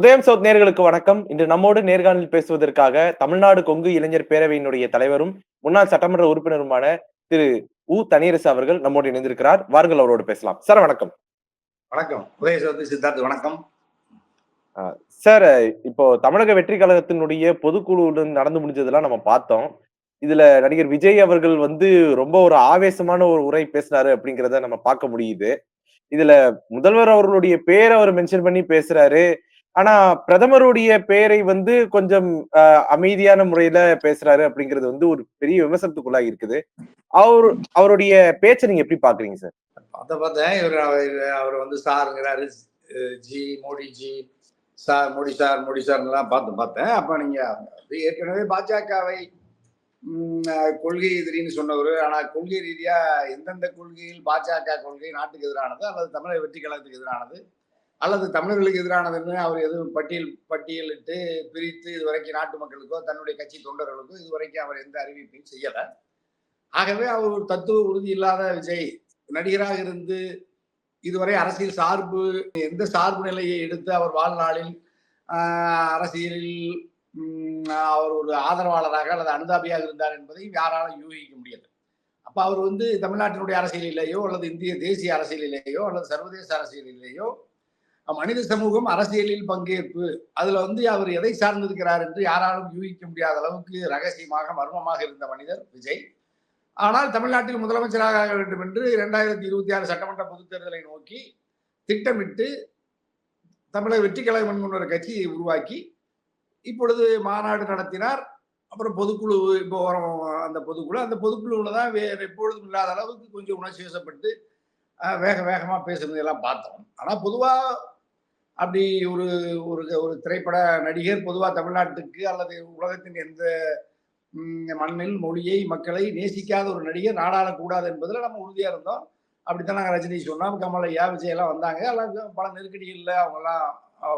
உதயம் சவுத் நேயர்களுக்கு வணக்கம். இன்று நம்மோடு நேர்காணலில் பேசுவதற்காக தமிழ்நாடு கொங்கு இளைஞர் பேரவையினுடைய தலைவரும், முன்னாள் சட்டமன்ற உறுப்பினருமான திரு தனியரசு அவர்கள் நம்மோடு இணைந்திருக்கிறார். வாருங்கள் அவரோடு பேசலாம். சார் வணக்கம். வணக்கம். உதயசோதி சித்தார்த் வணக்கம். அ சார் இப்போ தமிழக வெற்றி கழகத்தினுடைய பொதுக்குழுவுடன் நடந்து முடிஞ்சதெல்லாம் நம்ம பார்த்தோம். இதுல நடிகர் விஜய் அவர்கள் வந்து ரொம்ப ஒரு ஆவேசமான ஒரு உரை பேசினாரு அப்படிங்கிறத நம்ம பார்க்க முடியுது. இதுல முதல்வர் அவர்களுடைய பேர அவர் மென்ஷன் பண்ணி பேசுறாரு. ஆனா பிரதமருடைய பெயரை வந்து கொஞ்சம் அமைதியான முறையில பேசுறாரு அப்படிங்கிறது வந்து ஒரு பெரிய விமர்சனத்துக்குள்ளாகி இருக்குது. அவரு அவருடைய பேச்ச நீங்க எப்படி பார்க்குறீங்க சார்? பார்த்தேன். அவர் வந்து சார்ங்கிறாரு. மோடி ஜி, சார், மோடி சார், மோடி சார்ன்னுலாம் பார்த்தேன். அப்ப நீங்க ஏற்கனவே பாஜகவை கொள்கை எதிரின்னு சொன்னவர். ஆனா கொள்கை ரீதியா எந்தெந்த கொள்கையில் பாஜக கொள்கை நாட்டுக்கு எதிரானது, அல்லது தமிழக வெற்றி கழகத்துக்கு எதிரானது, அல்லது தமிழர்களுக்கு எதிரானதுன்னு அவர் எதுவும் பட்டியலிட்டு பிரித்து இதுவரைக்கும் நாட்டு மக்களுக்கோ தன்னுடைய கட்சி தொண்டர்களுக்கோ இதுவரைக்கும் அவர் எந்த அறிவிப்பையும் செய்யல. ஆகவே அவர் ஒரு தத்துவ உறுதி இல்லாத விஜய் நடிகராக இருந்து இதுவரை அரசியல் எந்த சார்பு நிலையை எடுத்து அவர் வாழ்நாளில் அரசியலில் அவர் ஒரு ஆதரவாளராக அல்லது அனுதாபியாக இருந்தார் என்பதை யாராலும் யூகிக்க முடியாது. அப்ப அவர் வந்து தமிழ்நாட்டினுடைய அரசியலிலேயோ அல்லது இந்திய தேசிய அரசியலிலேயோ அல்லது சர்வதேச அரசியலிலேயோ மனித சமூகம் அரசியலில் பங்கேற்பு அதுல வந்து அவர் எதை சார்ந்திருக்கிறார் என்று யாராலும் யூகிக்க முடியாத அளவுக்கு ரகசியமாக மர்மமாக இருந்த மனிதர் விஜய். ஆனால் தமிழ்நாட்டில் முதலமைச்சராக ஆக வேண்டும் என்று 2026 சட்டமன்ற பொதுத் தேர்தலை நோக்கி திட்டமிட்டு தமிழக வெற்றி கழகம் என்கிற ஒரு கட்சியை உருவாக்கி இப்பொழுது மாநாடு நடத்தினார். அப்புறம் பொதுக்குழு இப்போ அந்த பொதுக்குழுவில் தான் வேற எப்பொழுதும் இல்லாத அளவுக்கு கொஞ்சம் உணர்ச்சி வசப்பட்டு வேகமா பேசுறதெல்லாம் பார்த்தோம். ஆனா பொதுவா அப்படி ஒரு ஒரு திரைப்பட நடிகர் பொதுவா தமிழ்நாட்டுக்கு அல்லது உலகத்தின் எந்த மண்ணில் மொழியை மக்களை நேசிக்காத ஒரு நடிகர் நாடாளக்கூடாது என்பதில் நம்ம உறுதியா இருந்தோம். அப்படித்தான் நாங்கள் ரஜினி சொன்னோம், கமல் ஐயா, விஜய் எல்லாம் வந்தாங்க. எல்லாம் பல நெருக்கடிகளில் அவங்கெல்லாம்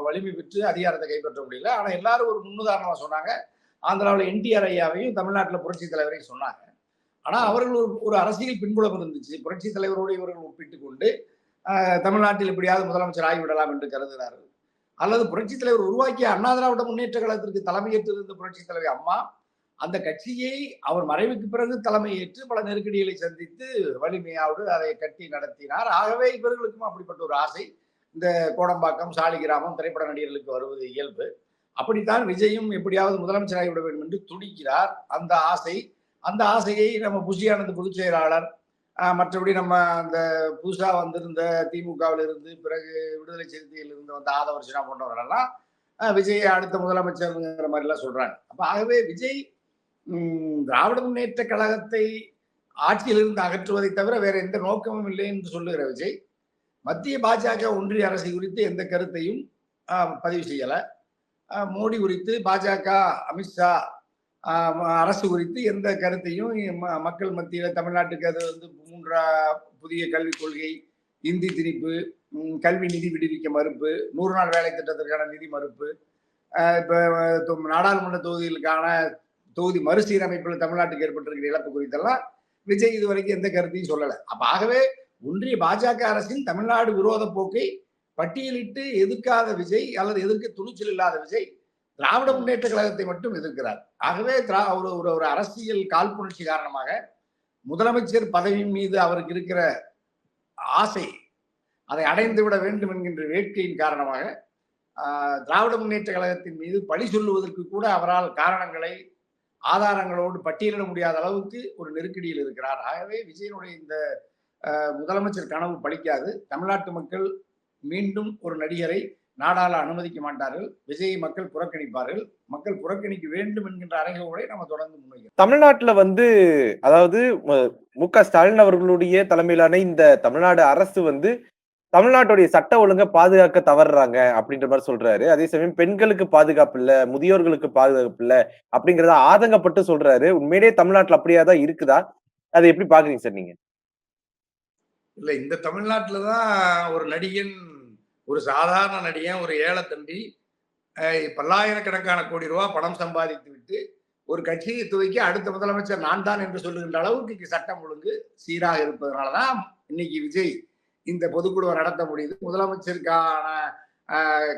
வலிமை பெற்று அதிகாரத்தை கைப்பற்ற முடியல. ஆனா எல்லாரும் ஒரு முன்னுதாரணமா சொன்னாங்க. ஆந்திராவில் என்டிஆர் ஐயாவையும் தமிழ்நாட்டில் புரட்சி தலைவரையும் சொன்னாங்க. ஆனா அவர்கள் ஒரு அரசியல் பின்புலம் இருந்துச்சு. புரட்சி தலைவரோடு இவர்கள் ஒப்பிட்டுக் கொண்டு தமிழ்நாட்டில் எப்படியாவது முதலமைச்சர் ஆகிவிடலாம் என்று கருதுகிறார்கள். அல்லது புரட்சி தலைவர் உருவாக்கிய அண்ணா திராவிட முன்னேற்ற கழகத்திற்கு தலைமையேற்று இருந்த புரட்சி தலைவி அம்மா அந்த கட்சியை அவர் மறைவுக்கு பிறகு தலைமையேற்று பல நெருக்கடிகளை சந்தித்து வலிமையோடு அதை கட்டி நடத்தினார். ஆகவே இவர்களுக்கும் அப்படிப்பட்ட ஒரு ஆசை இந்த கோடம்பாக்கம், சாலிகிராமம் திரைப்பட நடிகர்களுக்கு வருவது இயல்பு. அப்படித்தான் விஜயும் எப்படியாவது முதலமைச்சராகிவிட வேண்டும் என்று துடிக்கிறார். அந்த ஆசையை நம்ம புஷியானந்த் பொதுச் செயலாளர், மற்றபடி நம்ம அந்த புதுசா வந்திருந்த திமுகவில் இருந்து பிறகு விடுதலை சிறுத்தையில் இருந்து வந்த ஆதவர்ஷனா போன்றவர்களெல்லாம் விஜய் அடுத்த முதலமைச்சர்ங்கிற மாதிரி எல்லாம் சொல்றாங்க. அப்ப ஆகவே விஜய் திராவிட முன்னேற்ற கழகத்தை ஆட்சியிலிருந்து அகற்றுவதை தவிர வேற எந்த நோக்கமும் இல்லை என்று சொல்லுகிற விஜய் மத்திய பாஜக ஒன்றிய அரசு குறித்து எந்த கருத்தையும் பதிவு செய்யல. மோடி குறித்து, பாஜக, அமித்ஷா அரசு குறித்து எந்த கருத்தையும் மக்கள் மத்தியில தமிழ்நாட்டுக்கு அது வந்து புதிய கல்விக் கொள்கை, இந்தி திணிப்பு, கல்வி நிதி விடுவிக்க மறுப்பு, 100 நாள் வேலை திட்டத்திற்கான நிதி மறுப்பு, இப்ப நாடாளுமன்ற தொகுதிகளுக்கான தொகுதி மறுசீரமைப்பில் தமிழ்நாட்டுக்கு ஏற்பட்டிருக்கிற இழப்பு குறித்தெல்லாம் விஜய் இதுவரைக்கும் எந்த கருத்தையும் சொல்லலை. அப்ப ஆகவே ஒன்றிய பாஜக அரசின் தமிழ்நாடு விரோத போக்கை பட்டியலிட்டு எதிர்க்காத விஜய் அல்லது எதிர்க்க துணிச்சல் இல்லாத விஜய் திராவிட முன்னேற்ற கழகத்தை மட்டும் எதிர்க்கிறார். ஆகவே ஒரு அரசியல் காழ்ப்புணர்ச்சி காரணமாக முதலமைச்சர் பதவியின் மீது அவருக்கு இருக்கிற ஆசை, அதை அடைந்து விட வேண்டும் என்கின்ற வேட்கையின் காரணமாக திராவிட முன்னேற்ற கழகத்தின் மீது பழி சொல்லுவதற்கு கூட அவரால் காரணங்களை ஆதாரங்களோடு பட்டியலிட முடியாத அளவுக்கு ஒரு நெருக்கடியில் இருக்கிறார். ஆகவே விஜயனுடைய இந்த முதலமைச்சர் கனவு பலிக்காது. தமிழ்நாட்டு மக்கள் மீண்டும் ஒரு நடிகரை நாடாள அனுமதிக்க மாட்டார்கள். விஜயை மக்கள் புறக்கணிப்பார்கள். மக்கள் புறக்கணிக்க வேண்டும் என்கின்ற அறைகூடை நம்ம தொடர்ந்து முன்வைக்கிறோம். தமிழ்நாட்டுல வந்து அதாவது மு.க. ஸ்டாலின் அவர்களுடைய தலைமையிலான இந்த தமிழ்நாடு அரசு வந்து தமிழ்நாட்டுடைய சட்ட ஒழுங்கை பாதுகாக்க தவறுறாங்க அப்படின்ற மாதிரி சொல்றாரு. அதே சமயம் பெண்களுக்கு பாதுகாப்பு இல்ல, முதியோர்களுக்கு பாதுகாப்பு இல்ல அப்படிங்கறத ஆதங்கப்பட்டு சொல்றாரு. உண்மையிலேயே தமிழ்நாட்டுல அப்படியாதான் இருக்குதா? அதை எப்படி பாக்குறீங்க சார் நீங்க? இல்ல, இந்த தமிழ்நாட்டுலதான் ஒரு நடிகன், ஒரு சாதாரண நடிகன், ஒரு ஏலத்தண்டி பல்லாயிரக்கணக்கான கோடி ரூபாய் பணம் சம்பாதித்து விட்டு ஒரு கட்சியை துவக்கி அடுத்த முதலமைச்சர் நான் தான் என்று சொல்லுகின்ற அளவுக்கு சட்டம் ஒழுங்கு சீராக இருப்பதனாலதான் இன்னைக்கு விஜய் இந்த பொதுக்குழுவை நடத்த முடியுது. முதலமைச்சருக்கான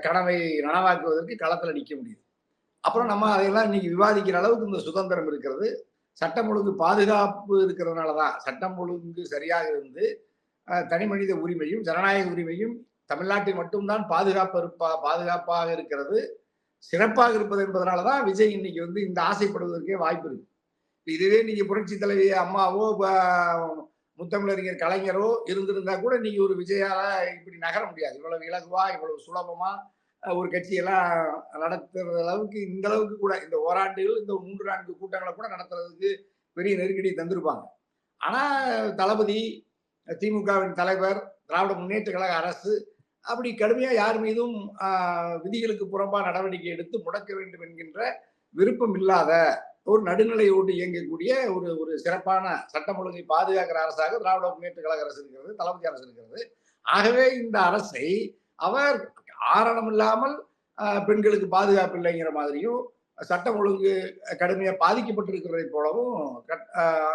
கனவை நனவாக்குவதற்கு களத்துல நிக்க முடியுது. அப்புறம் நம்ம அதையெல்லாம் இன்னைக்கு விவாதிக்கிற அளவுக்கு இந்த சுதந்திரம் இருக்கிறது. சட்டம் ஒழுங்கு பாதுகாப்பு இருக்கிறதுனால தான் சட்டம் ஒழுங்கு சரியாக இருந்து தனி மனித உரிமையும் ஜனநாயக உரிமையும் தமிழ்நாட்டில் மட்டும்தான் பாதுகாப்பாக இருக்கிறது, சிறப்பாக இருப்பது என்பதனால தான் விஜய் இன்னைக்கு வந்து இந்த ஆசைப்படுவதற்கே வாய்ப்பு இருக்கு. இதுவே நீங்க புரட்சி தலைவி அம்மாவோ முத்தமிழறிஞர் கலைஞரோ இருந்திருந்தா கூட நீங்க ஒரு விஜயால இப்படி நகர முடியாது. இவ்வளவு இலகுவா இவ்வளவு சுலபமா ஒரு கட்சியெல்லாம் நடத்துற அளவுக்கு இந்த அளவுக்கு கூட இந்த ஓராண்டுகள் இந்த 3-4 கூட்டங்களை கூட நடத்துறதுக்கு பெரிய நெருக்கடி தந்திருப்பாங்க. ஆனா தளபதி, திமுகவின் தலைவர், திராவிட முன்னேற்ற கழக அரசு அப்படி கடுமையா யார் மீதும் விதிகளுக்கு புறம்பா நடவடிக்கை எடுத்து முடக்க வேண்டும் என்கின்ற விருப்பம் இல்லாத ஒரு நடுநிலையோடு இயங்கக்கூடிய ஒரு ஒரு சிறப்பான சட்டம் ஒழுங்கை பாதுகாக்கிற அரசாக திராவிட முன்னேற்ற கழக அரசு இருக்கிறது, தளபதி அரசு இருக்கிறது. ஆகவே இந்த அரசை அவர் ஆரணம் இல்லாமல் பெண்களுக்கு பாதுகாப்பு இல்லைங்கிற மாதிரியும் சட்டம் ஒழுங்கு கடுமையா பாதிக்கப்பட்டிருக்கிறதை போலவும்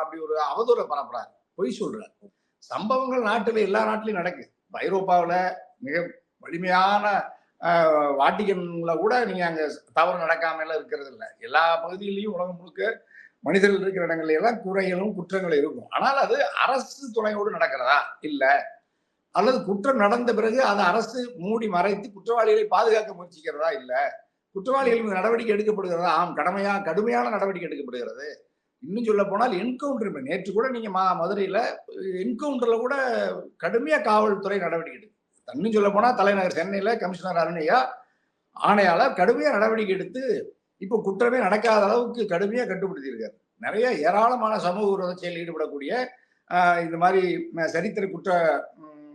அப்படி ஒரு அவதூறை பரப்புறாரு, பொய் சொல்றாரு. சம்பவங்கள் நாட்டுல எல்லா நாட்டிலையும் நடக்குது. ஐரோப்பாவில் மிக வலிமையான வாட்டிகன்ல கூட நீங்க அங்க தவறு நடக்காம எல்லாம் இருக்கிறது இல்லை. எல்லா பகுதியிலையும் உலகம் முழுக்க மனிதர்கள் இருக்கிற இடங்கள்ல எல்லாம் குறைகளும் குற்றங்களும் இருக்கும். ஆனால் அது அரசு துணையோடு நடக்கிறதா இல்ல, அல்லது குற்றம் நடந்த பிறகு அதை அரசு மூடி மறைத்து குற்றவாளிகளை பாதுகாக்க முயற்சிக்கிறதா இல்ல, குற்றவாளிகள் மீது நடவடிக்கை எடுக்கப்படுகிறதா? ஆம், கடுமையான நடவடிக்கை எடுக்கப்படுகிறது. இன்னும் சொல்ல போனால் என்கவுண்டர், நேற்று கூட நீங்க மதுரையில என்கவுண்டர்ல கூட கடுமையா காவல்துறை நடவடிக்கை எடுக்கு. இன்னும் சொல்ல போனா தலைநகர் சென்னையில கமிஷனர் அருணையா ஆணையாளர் கடுமையா நடவடிக்கை எடுத்து இப்போ குற்றமே நடக்காத அளவுக்கு கடுமையா கட்டுப்படுத்தி இருக்காரு. நிறைய ஏராளமான சமூக விரோத செயலில் ஈடுபடக்கூடிய இந்த மாதிரி சரித்திர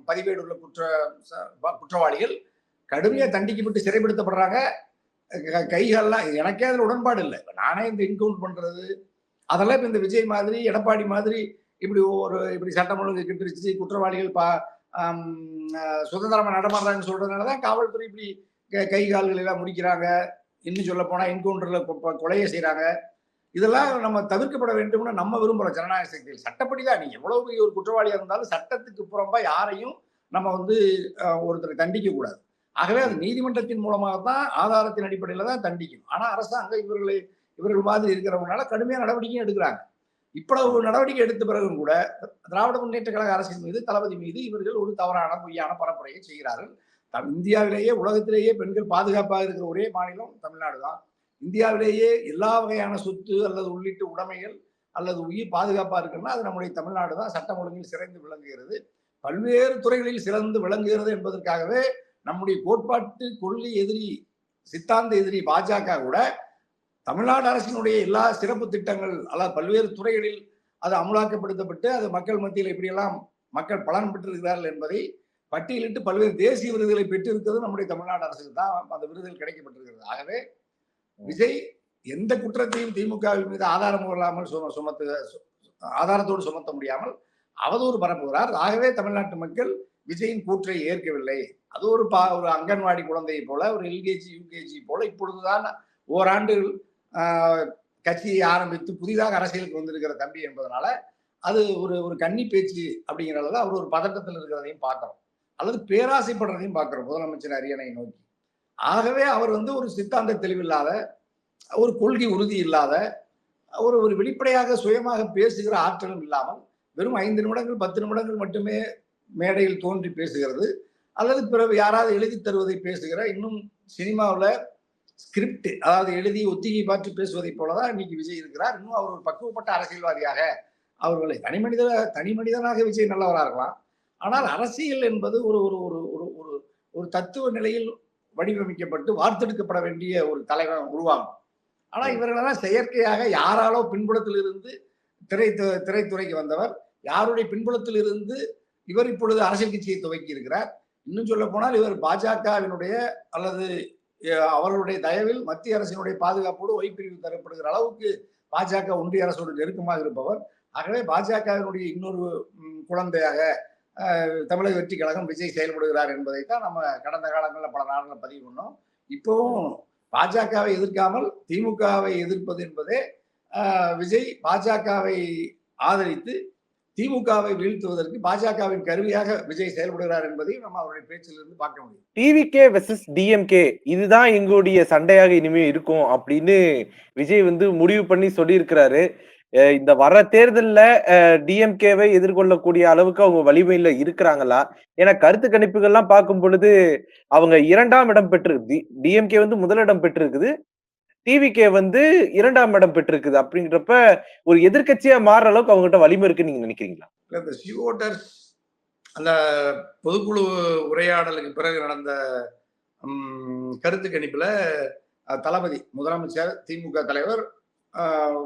பதிவேடு உள்ள குற்றவாளிகள் கடுமையா தண்டிக்கப்பட்டு சிறைப்படுத்தப்படுறாங்க. கைகள்லாம் எனக்கே அதுல உடன்பாடு இல்லை. நானே இந்த என்கவுண்டர் பண்றது அதெல்லாம் இப்ப இந்த விஜய் மாதிரி எடப்பாடி மாதிரி இப்படி சட்டம் ஒழுங்கு கெட்டுருச்சு, குற்றவாளிகள் சுதந்திரமா நடமாடுறாங்கன்னு சொல்றதுனாலதான் காவல்துறை இப்படி கை கால்கள் எல்லாம் முடிக்கிறாங்க. இன்னும் சொல்ல போனா என்கவுண்டர்ல கொலையை செய்யறாங்க. இதெல்லாம் நம்ம தவிர்க்கப்பட வேண்டும்னு நம்ம விரும்புறோம். ஜனநாயக சக்தியில் சட்டப்படிதான் நீங்க எவ்வளவு பெரிய ஒரு குற்றவாளியா இருந்தாலும் சட்டத்துக்கு புறம்பா யாரையும் நம்ம வந்து ஒருத்தரை தண்டிக்க கூடாது. ஆகவே அது நீதிமன்றத்தின் மூலமாக தான் ஆதாரத்தின் அடிப்படையில தான் தண்டிக்கணும். ஆனா அரசாங்கம் இவர்கள் மாதிரி இருக்கிறவங்களால கடுமையான நடவடிக்கையும் எடுக்கிறாங்க. இவ்வளவு நடவடிக்கை எடுத்த பிறகும் கூட திராவிட முன்னேற்ற கழக அரசின் மீது, தளபதி மீது இவர்கள் ஒரு தவறான பொய்யான பரப்புரையை செய்கிறார்கள். இந்தியாவிலேயே உலகத்திலேயே பெண்கள் பாதுகாப்பாக இருக்கிற ஒரே மாநிலம் தமிழ்நாடு தான். இந்தியாவிலேயே எல்லா வகையான சொத்து அல்லது உள்ளிட்ட உடைமைகள் அல்லது உயிர் பாதுகாப்பா இருக்குன்னா அது நம்முடைய தமிழ்நாடு தான். சட்டம் ஒழுங்கில் சிறந்து விளங்குகிறது, பல்வேறு துறைகளில் சிறந்து விளங்குகிறது என்பதற்காகவே நம்முடைய கோட்பாட்டு கொள்கை எதிரி, சித்தாந்த எதிரி பாஜக கூட தமிழ்நாடு அரசினுடைய எல்லா சிறப்பு திட்டங்கள் அல்லது பல்வேறு துறைகளில் அது அமலாக்கப்படுத்தப்பட்டு அது மக்கள் மத்தியில் எப்படியெல்லாம் மக்கள் பலன் பெற்றிருக்கிறார்கள் என்பதை பட்டியலிட்டு பல்வேறு தேசிய விருதுகளை பெற்றிருக்கிறது நம்முடைய தமிழ்நாடு அரசுக்கு தான் அந்த விருதுகள் கிடைக்கப்பட்டிருக்கிறது. ஆகவே விஜய் எந்த குற்றத்தையும் திமுகவின் மீது ஆதாரம் இல்லாமல் ஆதாரத்தோடு சுமத்த முடியாமல் அவதூறு பரப்புகிறார். ஆகவே தமிழ்நாட்டு மக்கள் விஜயின் கூற்றை ஏற்கவில்லை. அது ஒரு அங்கன்வாடி குழந்தையை போல, ஒரு எல்கேஜி யூகேஜி போல இப்பொழுதுதான் ஓராண்டு கட்சியை ஆரம்பித்து புதிதாக அரசியலுக்கு வந்திருக்கிற தம்பி என்பதனால அது ஒரு கன்னி பேச்சு அப்படிங்கிறத அவர் ஒரு பதட்டத்தில் இருக்கிறதையும் பார்க்கிறோம், அல்லது பேராசைப்படுறதையும் பார்க்கிறோம் முதலமைச்சர் அரியணை நோக்கி. ஆகவே அவர் வந்து ஒரு சித்தாந்த தெளிவில்லாத, ஒரு கொள்கை உறுதி இல்லாத, ஒரு வெளிப்படையாக சுயமாக பேசுகிற ஆற்றலும் இல்லாமல் வெறும் 5 நிமிடங்கள் 10 நிமிடங்கள் மட்டுமே மேடையில் தோன்றி பேசுகிறது, அல்லது பிறகு யாராவது எழுதி தருவதை பேசுகிற, இன்னும் சினிமாவில் ஸ்கிரிப்ட் அதாவது எழுதி ஒத்திகை பார்த்து பேசுவதை போலதான் இன்னைக்கு விஜய் இருக்கிறார். இன்னும் அவர் ஒரு பக்குவப்பட்ட அரசியல்வாதியாக அவர்களை தனி மனிதனாக விஜய் நல்லவராக இருக்கலாம். ஆனால் அரசியல் என்பது ஒரு ஒரு ஒரு ஒரு ஒரு தத்துவ நிலையில் வடிவமைக்கப்பட்டு வார்த்தெடுக்கப்பட வேண்டிய ஒரு தலைவன் உருவாகும். ஆனா இவர்களெல்லாம் செயற்கையாக யாராலோ பின்புலத்தில் இருந்து திரைத்துறைக்கு வந்தவர், யாருடைய பின்புலத்தில் இருந்து இவர் இப்பொழுது அரசியல் கட்சியை துவக்கி இருக்கிறார். இன்னும் சொல்ல போனால் இவர் பாஜகவினுடைய அல்லது அவர்களுடைய தயவில் மத்திய அரசினுடைய பாதுகாப்போடு ஒய்பிரிவு தரப்படுகிற அளவுக்கு பாஜக ஒன்றிய அரசோடு நெருக்கமாக இருப்பவர். ஆகவே பாஜகவினுடைய இன்னொரு குழந்தையாக தமிழக வெற்றி கழகம் விஜய் செயல்படுகிறார் என்பதைத்தான் நம்ம கடந்த காலங்களில் பல நாடுகளில் பதிவு பண்ணோம். இப்பவும் பாஜகவை எதிர்க்காமல் திமுகவை எதிர்ப்பது என்பதே விஜய் பாஜகவை ஆதரித்து திமுகவை வீழ்த்துவதற்கு பாஜகவின் கருவியாக விஜய் செயல்படுகிறார் என்பதையும் நம்ம அவருடைய பேச்சிலிருந்து பார்க்க முடியும். டிவிகே வெர்சஸ் டிஎம்கே இதுதான் எங்களுடைய சண்டையாக இனிமே இருக்கும் அப்படின்னு விஜய் வந்து முடிவு பண்ணி சொல்லியிருக்கிறாரு. இந்த வர தேர்தல்ல டிஎம்கேவை எதிர்கொள்ளக்கூடிய அளவுக்கு அவங்க வலிமையில இருக்கிறாங்களா? ஏன்னா கருத்து கணிப்புகள்லாம் பார்க்கும் பொழுது அவங்க 2ஆம் இடம் டிஎம்கே வந்து முதலிடம் பெற்றிருக்குது. டிவிகே வந்து 2ஆம் இடம் பெற்றிருக்குது. அப்படிங்கிறப்ப ஒரு எதிர்க்கட்சியா மாறுற அளவுக்கு அவங்ககிட்ட வலிமை இருக்குன்னு நீங்க நினைக்கிறீங்களா? இந்த ஸ்வீவோட்டர்ஸ் அந்த பொதுக்குழு உரையாடலுக்கு பிறகு நடந்த கருத்து கணிப்புல தளபதி முதலமைச்சர் திமுக தலைவர்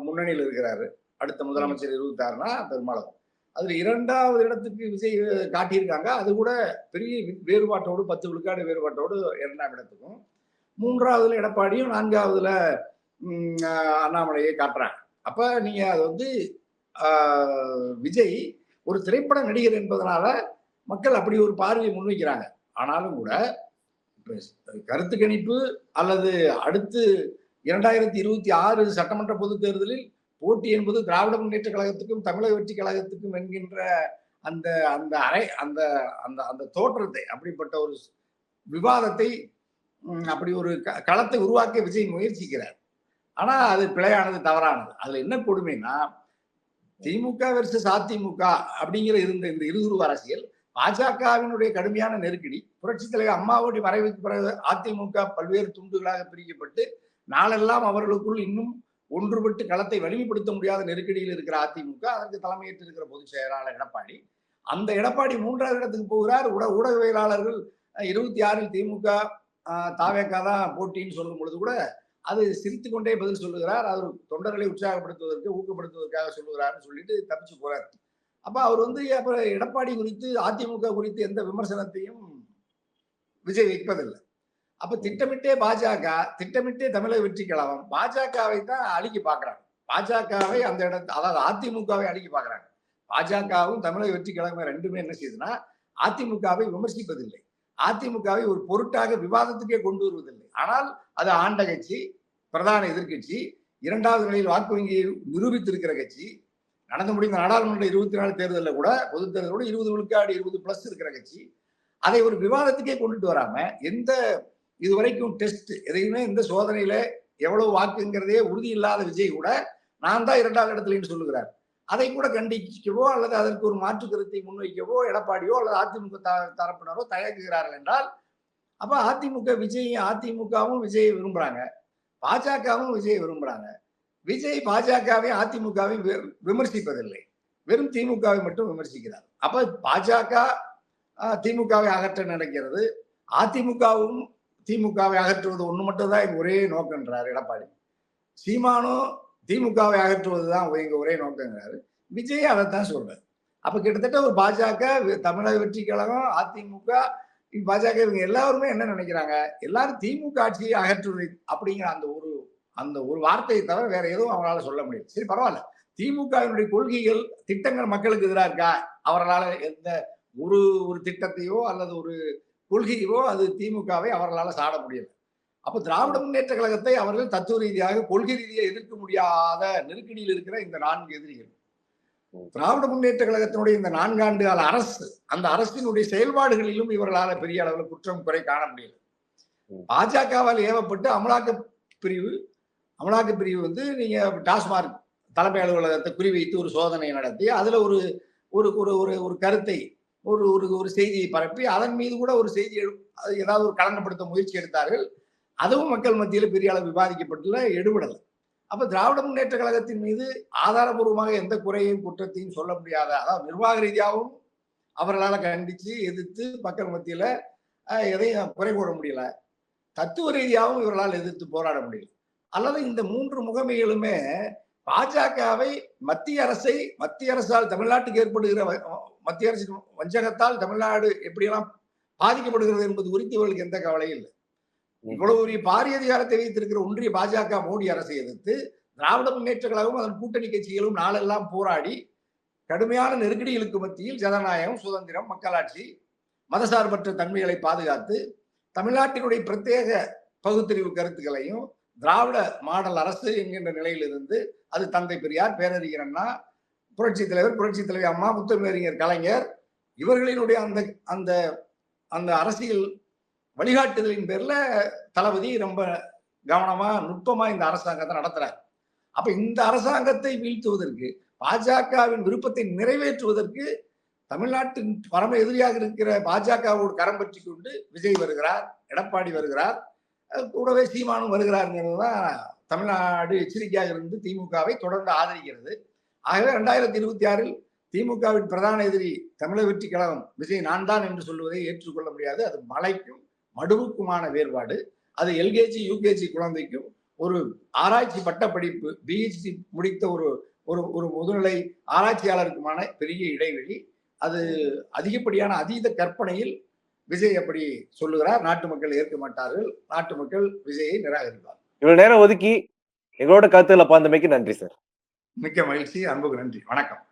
முன்னணியில் இருக்கிறாரு. அடுத்த முதலமைச்சர் 26னா பெரும்பாலும் அதுல 2வது இடத்துக்கு விஜய் காட்டியிருக்காங்க. அது கூட பெரிய வேறுபாட்டோடு 10 விழுக்காடு வேறுபாட்டோடு 2ஆம் இடத்துக்கும், 3வதுல எடப்பாடியும், 4வதுல அண்ணாமலையை காட்டுறாங்க. அப்ப நீங்க அது வந்து விஜய் ஒரு திரைப்பட நடிகர் என்பதனால மக்கள் அப்படி ஒரு பார்வையை முன்வைக்கிறாங்க. ஆனாலும் கூட கருத்து கணிப்பு அல்லது அடுத்து 2026 சட்டமன்ற பொதுத் தேர்தலில் போட்டி என்பது திராவிட முன்னேற்ற கழகத்துக்கும் தமிழக வெற்றி கழகத்துக்கும் என்கின்ற அந்த அந்த அறை அந்த அந்த அந்த தோற்றத்தை, அப்படிப்பட்ட ஒரு விவாதத்தை, அப்படி ஒரு களத்தை உருவாக்க விஜய் முயற்சிக்கிறார். ஆனா அது பிழையானது, தவறானது. அதுல என்ன கொடுமைன்னா, திமுக வெர்சஸ் அதிமுக அப்படிங்கிற இந்த இருதுருவ அரசியல், பாஜகவினுடைய கடுமையான நெருக்கடி, புரட்சித் தலைவர் அம்மாவுடைய மறைவுக்கு பிறகு அதிமுக பல்வேறு துண்டுகளாக பிரிக்கப்பட்டு நாளெல்லாம் அவர்களுக்குள் இன்னும் ஒன்றுபட்டு களத்தை வலிமைப்படுத்த முடியாத நெருக்கடியில் இருக்கிற அதிமுக, அதற்கு தலைமையேற்று இருக்கிற பொதுச் செயலாளர் எடப்பாடி, அந்த எடப்பாடி 3வது இடத்துக்கு போகிறார். ஊடகவியலாளர்கள் 26ல் திமுக தாவேகா தான் போட்டின்னு சொல்லும் பொழுது கூட அது சிரித்துக் கொண்டே பதில் சொல்லுகிறார். அவர் தொண்டர்களை உற்சாகப்படுத்துவதற்கு, ஊக்கப்படுத்துவதற்காக சொல்லுகிறார்னு சொல்லிட்டு தப்பிச்சு போறார். அப்ப அவர் வந்து அப்புறம் எடப்பாடி குறித்து, அதிமுக குறித்து எந்த விமர்சனத்தையும் விஜய் வைப்பதில்லை. அப்ப திட்டமிட்டே பாஜக, திட்டமிட்டே தமிழக வெற்றி கழகம் பாஜகவை தான் அழிக்க பாக்குறாங்க. பாஜகவை அந்த இடத்து, அதாவது அதிமுகவை அழிக்க பாக்குறாங்க. பாஜகவும் தமிழக வெற்றி கழகம் ரெண்டுமே என்ன செய்யுதுன்னா, அதிமுகவை விமர்சிப்பதில்லை, அதிமுகவை ஒரு பொருட்டாக விவாதத்துக்கே கொண்டு வருவதில்லை. ஆனால் அது ஆண்ட கட்சி, பிரதான எதிர்கட்சி, 2வது நிலையில் வாக்கு வங்கியை நிரூபித்திருக்கிற கட்சி, நடந்து முடிந்த நாடாளுமன்ற 24 தேர்தலில் கூட, பொது தேர்தல் கூட 20 விழுக்காடு 20+ இருக்கிற கட்சி, அதை ஒரு விவாதத்துக்கே கொண்டுட்டு வராம, எந்த இதுவரைக்கும் டெஸ்ட் எதையுமே, இந்த சோதனையில எவ்வளவு வாக்குங்கிறதே உறுதி இல்லாத விஜய் கூட நான் தான் 2வது இடத்துலன்னு சொல்லுகிறார். அதை கூட கண்டிக்கவோ அல்லது அதற்கு ஒரு மாற்று கருத்தை முன்வைக்கவோ எடப்பாடியோ அல்லது அதிமுக தரப்பினரோ தயங்குகிறார்கள் என்றால், அப்ப அதிமுகவும் விஜயை விரும்புறாங்க, பாஜகவும் விஜயை விரும்புறாங்க. விஜய் பாஜகவை அதிமுகவை விமர்சிப்பதில்லை, வெறும் திமுகவை மட்டும் விமர்சிக்கிறார். அப்ப பாஜக திமுகவை அகற்ற நினைக்கிறது, அதிமுகவும் திமுகவை அகற்றுவது ஒண்ணு மட்டும் தான் ஒரே நோக்கம்ன்றார் எடப்பாடி. சீமானும் திமுகவை அகற்றுவதுதான் எங்க ஒரே நோக்கங்கிறாரு. விஜய் அதைத்தான் சொல்றாரு. அப்ப கிட்டத்தட்ட ஒரு பாஜக, தமிழக வெற்றி கழகம், அதிமுக, பாஜக இவங்க எல்லாருமே என்ன நினைக்கிறாங்க, எல்லாரும் திமுக ஆட்சியை அகற்றுவது அப்படிங்கிற அந்த ஒரு வார்த்தையை தவிர வேற எதுவும் அவங்களால சொல்ல முடியாது. சரி பரவாயில்ல, திமுகவினுடைய கொள்கைகள், திட்டங்கள் மக்களுக்கு எதிராக இருக்கா, அவர்களால எந்த ஒரு திட்டத்தையோ அல்லது ஒரு கொள்கையோ அது திமுகவை அவர்களால சாட முடியல. அப்ப திராவிட முன்னேற்ற கழகத்தை அவர்கள் தத்துவ ரீதியாக, கொள்கை ரீதியாக எதிர்க்க முடியாத நெருக்கடியில் இருக்கிற இந்த 4 எதிரிகள், திராவிட முன்னேற்ற கழகத்தினுடைய இந்த 4 ஆண்டு கால அரசு, அந்த அரசினுடைய செயல்பாடுகளிலும் இவர்களால பெரிய அளவில் குற்றம் குறை காண முடியல. பாஜகவால் ஏவப்பட்டு அமலாக்க பிரிவு வந்து நீங்க டாஸ்மார்க் தலைமை அலுவலகத்தை குறிவைத்து ஒரு சோதனை நடத்தி அதுல ஒரு கருத்தை, ஒரு செய்தியை பரப்பி அதன் மீது கூட ஒரு செய்தி ஏதாவது ஒரு கலங்கப்படுத்த முயற்சி எடுத்தார்கள். அதுவும் மக்கள் மத்தியில் பெரிய அளவு விவாதிக்கப்பட்டுள்ள, எடுபடல. அப்ப திராவிட முன்னேற்ற கழகத்தின் மீது ஆதாரபூர்வமாக எந்த குறையும் குற்றத்தையும் சொல்ல முடியாத, அதாவது நிர்வாக ரீதியாகவும் அவர்களால் கண்டிச்சு எதிர்த்து மக்கள் மத்தியில எதையும் குறை கூற முடியல, தத்துவ ரீதியாகவும் இவர்களால் எதிர்த்து போராட முடியல. அல்லது இந்த 3 முகமைகளுமே பாஜகவை, மத்திய அரசால் தமிழ்நாட்டுக்கு ஏற்படுகிற மத்திய அரசின் வஞ்சகத்தால் தமிழ்நாடு எப்படியெல்லாம் பாதிக்கப்படுகிறது என்பது குறித்து இவர்களுக்கு எந்த கவலையும் இல்லை. இவ்வளவு ஒரு பாரிய அதிகாரத்தை வைத்திருக்கிற ஒன்றிய பாஜக மோடி அரசை எதிர்த்து திராவிட முன்னேற்ற கழகமும் அதன் கூட்டணி கட்சிகளும் நாளெல்லாம் போராடி கடுமையான நெருக்கடிகளுக்கு மத்தியில் ஜனநாயகம், சுதந்திரம், மக்களாட்சி, மதசார்பற்ற தன்மைகளை பாதுகாத்து தமிழ்நாட்டினுடைய பிரத்யேக பகுத்தறிவு கருத்துக்களையும் திராவிட மாடல் அரசு என்கின்ற நிலையில் இருந்து, அது தந்தை பெரியார், பேரறிஞர் அண்ணா, புரட்சி தலைவர், புரட்சி தலைவி அம்மா, முத்தமிழறிஞர் கலைஞர் இவர்களினுடைய அந்த அந்த அந்த அரசியல் வழிகாட்டுதலின் பேர்ல தளபதி ரொம்ப கவனமா நுட்பமா இந்த அரசாங்கத்தை நடத்துறார். அப்ப இந்த அரசாங்கத்தை வீழ்த்துவதற்கு, பாஜகவின் விருப்பத்தை நிறைவேற்றுவதற்கு தமிழ்நாட்டின் பரம எதிரியாக இருக்கிற பாஜகவோடு கரம் பற்றி கொண்டு விஜய் வருகிறார், எடப்பாடி வருகிறார், கூடவே சீமானும் வருகிறாருங்கிறதுதான் தமிழ்நாடு எச்சரிக்கையாக இருந்து திமுகவை தொடர்ந்து ஆதரிக்கிறது. ஆகவே 2026 திமுகவின் பிரதான எதிரி தமிழக வெற்றி கழகம் விஜய் நான் தான் என்று சொல்லுவதை ஏற்றுக்கொள்ள முடியாது. அது மலைக்கும் மடுவுக்குமான வேறுபாடு. அது எல்கேஜி யூகேஜி குழந்தைக்கும் ஒரு ஆராய்ச்சி பட்டப்படிப்பு பிஹெச்டி முடித்த ஒரு ஒரு ஒரு முதுநிலை ஆராய்ச்சியாளருக்குமான பெரிய இடைவெளி. அது அதிகப்படியான அதீத கற்பனையில் விஜய் அப்படி சொல்லுகிறார். நாட்டு மக்கள் ஏற்க மாட்டார்கள். நாட்டு மக்கள் விஜயை நிராகரிப்பார். இவ்வளவு நேரம் ஒதுக்கி எங்களோட கருத்துக்களை பகிர்ந்தமைக்கு நன்றி சார். மிக்க மகிழ்ச்சி. அன்புக்கு நன்றி. வணக்கம்.